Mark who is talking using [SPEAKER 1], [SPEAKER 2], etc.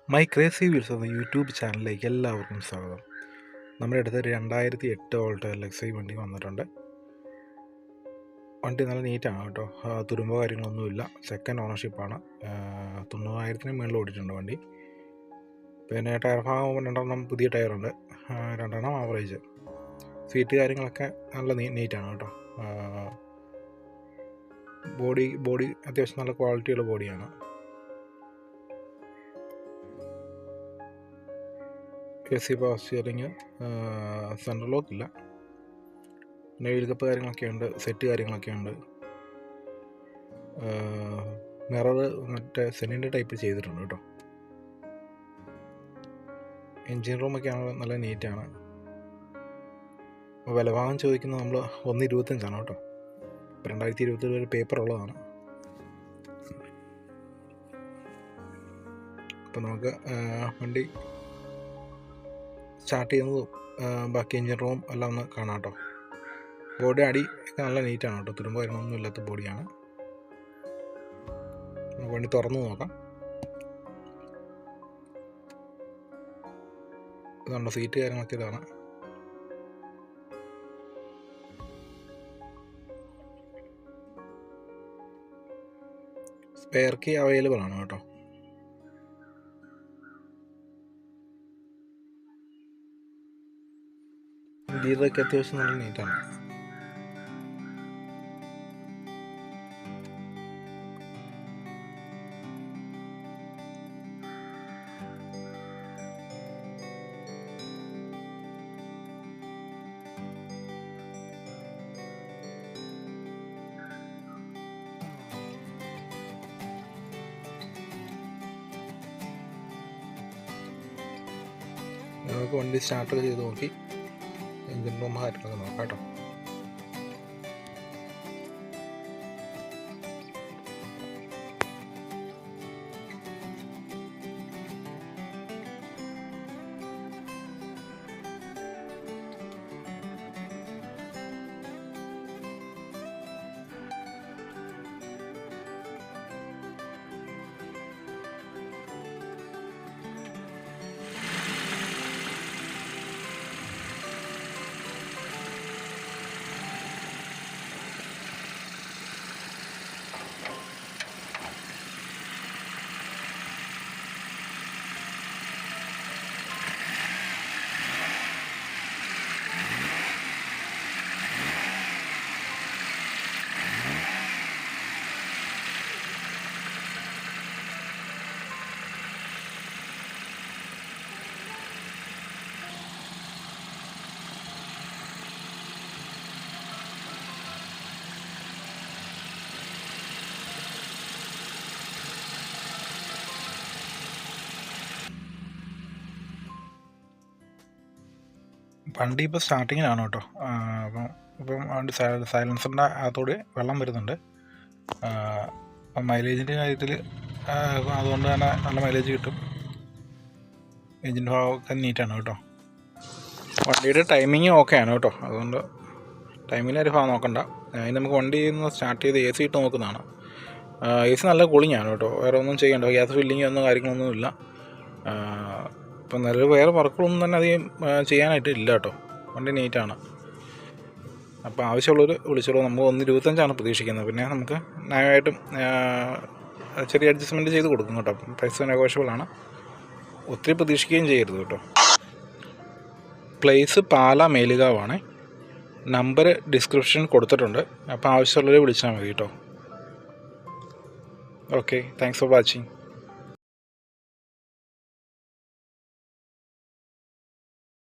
[SPEAKER 1] My crazy wheels എന്ന YouTube ചാനലിലേക്ക് എല്ലാവർക്കും സ്വാഗതം. നമ്മുടെ അടുത്ത് ഒരു 2008 വോൾട്ട് LXI വണ്ടി വന്നിട്ടുണ്ട്. വണ്ടി നല്ല നീറ്റാണ് കേട്ടോ, തുരുമ്പോ കാര്യങ്ങളൊന്നുമില്ല. സെക്കൻഡ് ഓണർഷിപ്പാണ്. 90,000 മുകളിൽ ഓടിയിട്ടുണ്ട് വണ്ടി. പിന്നെ ടയർ ഭാഗം 2 പുതിയ ടയറുണ്ട്, 2 ആവറേജ്. സീറ്റ് കാര്യങ്ങളൊക്കെ നല്ല നീറ്റാണ് കേട്ടോ. ബോഡി അത്യാവശ്യം നല്ല ക്വാളിറ്റിയുള്ള ബോഡിയാണ്. AC power steering, central lock ഇല്ല. പിന്നെ വീൽ കപ്പ് കാര്യങ്ങളൊക്കെ ഉണ്ട്, സെറ്റ് കാര്യങ്ങളൊക്കെ ഉണ്ട്. മിറർ മറ്റേ സെനിൻ്റെ ടൈപ്പ് ചെയ്തിട്ടുണ്ട് കേട്ടോ. എൻജിൻ റൂമൊക്കെ ആണെങ്കിൽ നല്ല നീറ്റാണ്. വിലഭാഗം ചോദിക്കുന്നത് നമ്മൾ 1.25 കേട്ടോ. 2020 ഒരു പേപ്പർ ഉള്ളതാണ്. അപ്പം നമുക്ക് വണ്ടി സ്റ്റാർട്ട് ചെയ്യുന്നതും ബാക്കി എൻജിൻ റൂം എല്ലാം ഒന്ന് കാണാം കേട്ടോ. ബോഡി അടി ഒക്കെ നല്ല നീറ്റാണ് കേട്ടോ, തുരുമ്പ് കാര്യങ്ങളൊന്നും ഇല്ലാത്ത ബോഡിയാണ്. നമുക്ക് വണ്ടി തുറന്ന് നോക്കാം. ഇതാണ് സീറ്റ് കാര്യങ്ങളൊക്കെ ഇതാണ്. സ്പെയർ കീ അവൈലബിൾ ആണ് കേട്ടോ. ഗിയറൊക്കെ അത്യാവശ്യം നല്ല നീറ്റാണ്. നമുക്ക് വണ്ടി സ്റ്റാർട്ട് ചെയ്ത് നോക്കി എൻജിൻ റൂം കാര്യങ്ങളൊക്കെ നോക്കാം കേട്ടോ. വണ്ടി ഇപ്പോൾ സ്റ്റാർട്ടിങ്ങിലാണ് കേട്ടോ. ഇപ്പം വണ്ടി സൈലൻസറിൻ്റെ അകത്തോടെ വെള്ളം വരുന്നുണ്ട്. അപ്പം മൈലേജിൻ്റെ കാര്യത്തിൽ അതുകൊണ്ട് തന്നെ നല്ല മൈലേജ് കിട്ടും. എൻജിൻ ഭാഗമൊക്കെ നീറ്റാണ് കേട്ടോ. വണ്ടിയുടെ ടൈമിങ് ഓക്കെയാണ് കേട്ടോ, അതുകൊണ്ട് ടൈമിങ്ങിൻ്റെ ഒരു ഭാഗം നോക്കണ്ട. അതിന് നമുക്ക് വണ്ടി സ്റ്റാർട്ട് ചെയ്ത് AC ഇട്ട് നോക്കുന്നതാണ്. AC നല്ല കൂളിംഗ് ആണ് കേട്ടോ, വേറെ ഒന്നും ചെയ്യണ്ട. ഗ്യാസ് ഫില്ലിങ് ഒന്നും കാര്യങ്ങളൊന്നുമില്ല. ഇപ്പം നിലവിൽ വേറെ വർക്കുകളൊന്നും തന്നെ അധികം ചെയ്യാനായിട്ട് ഇല്ല കേട്ടോ. വണ്ടി നീറ്റാണ്. അപ്പോൾ ആവശ്യമുള്ളവർ വിളിച്ചോളൂ. നമുക്ക് 1.25 പ്രതീക്ഷിക്കുന്നത്. പിന്നെ നമുക്ക് ന്യായമായിട്ടും ചെറിയ അഡ്ജസ്റ്റ്മെൻറ്റ് ചെയ്ത് കൊടുക്കും കേട്ടോ. പ്രൈസ് നെഗോഷ്യബിളാണ്, ഒത്തിരി പ്രതീക്ഷിക്കുകയും ചെയ്യരുത് കേട്ടോ. പ്ലേസ് പാല മേലുകാവാണ്. നമ്പർ ഡിസ്ക്രിപ്ഷൻ കൊടുത്തിട്ടുണ്ട്. അപ്പോൾ ആവശ്യമുള്ളവർ വിളിച്ചാൽ മതി കേട്ടോ. Okay, thanks for watching.